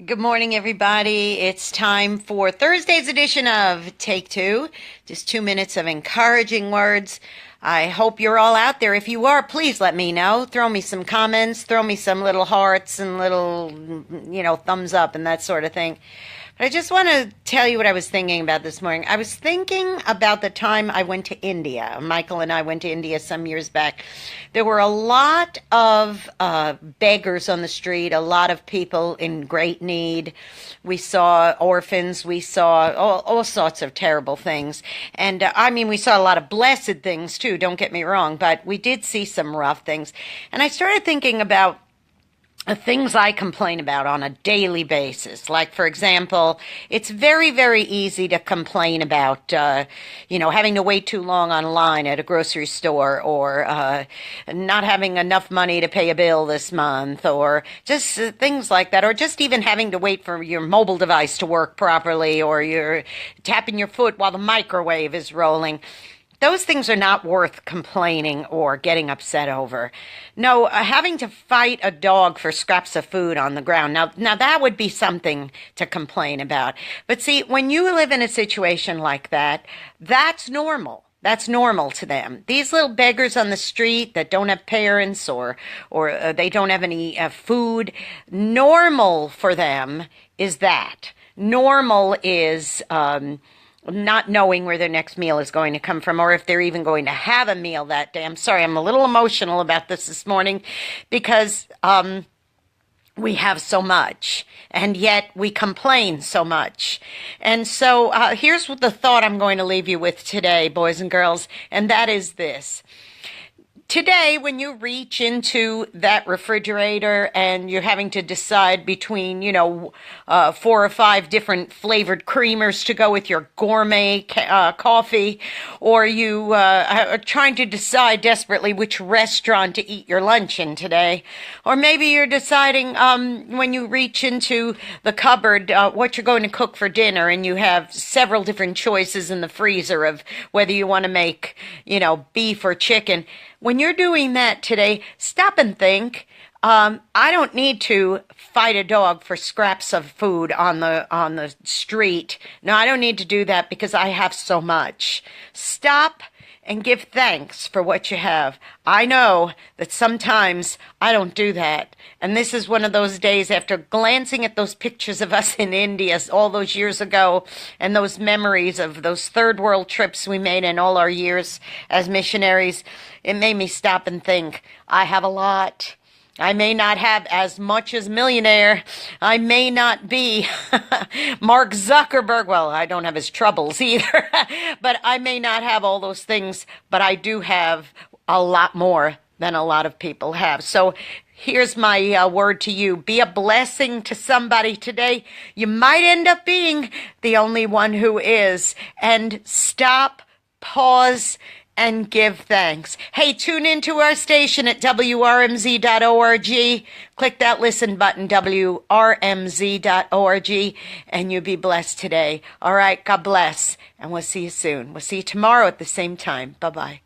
Good morning, everybody. It's time for Thursday's edition of Take Two. Just 2 minutes of encouraging words. I hope you're all out there. If you are, please let me know. Throw me some comments, throw me some little hearts and little, thumbs up and that sort of thing. But I just want to tell you what I was thinking about this morning. I was thinking about the time I went to India. Michael and I went to India some years back. There were a lot of beggars on the street, a lot of people in great need. We saw orphans. We saw all sorts of terrible things. And we saw a lot of blessed things too, don't get me wrong, but we did see some rough things. And I started thinking about things I complain about on a daily basis. Like, for example, it's very, very easy to complain about, having to wait too long online at a grocery store, or not having enough money to pay a bill this month, or just things like that, or just even having to wait for your mobile device to work properly, or you're tapping your foot while the microwave is rolling. Those things are not worth complaining or getting upset over. No, having to fight a dog for scraps of food on the ground. Now that would be something to complain about. But see, when you live in a situation like that, that's normal. That's normal to them. These little beggars on the street that don't have parents or they don't have any food, normal for them is that. Normal is not knowing where their next meal is going to come from, or if they're even going to have a meal that day. I'm sorry, I'm a little emotional about this morning because we have so much, and yet we complain so much. And so here's the thought I'm going to leave you with today, boys and girls, and that is this. Today, when you reach into that refrigerator and you're having to decide between, 4 or 5 different flavored creamers to go with your gourmet coffee, or you are trying to decide desperately which restaurant to eat your lunch in today, or maybe you're deciding when you reach into the cupboard what you're going to cook for dinner, and you have several different choices in the freezer of whether you want to make, beef or chicken. When you're doing that today, stop and think. I don't need to fight a dog for scraps of food on the street. No, I don't need to do that because I have so much. Stop and give thanks for what you have. I know that sometimes I don't do that. And this is one of those days after glancing at those pictures of us in India all those years ago, and those memories of those third world trips we made in all our years as missionaries. It made me stop and think, I have a lot. I may not have as much as millionaire. I may not be Mark Zuckerberg. Well, I don't have his troubles either. But I may not have all those things, but I do have a lot more than a lot of people have. So here's my word to you. Be a blessing to somebody today. You might end up being the only one who is. And stop, pause, and give thanks. Hey, tune into our station at WRMZ.org. Click that listen button, WRMZ.org, and you'll be blessed today. All right, God bless, and we'll see you soon. We'll see you tomorrow at the same time. Bye-bye.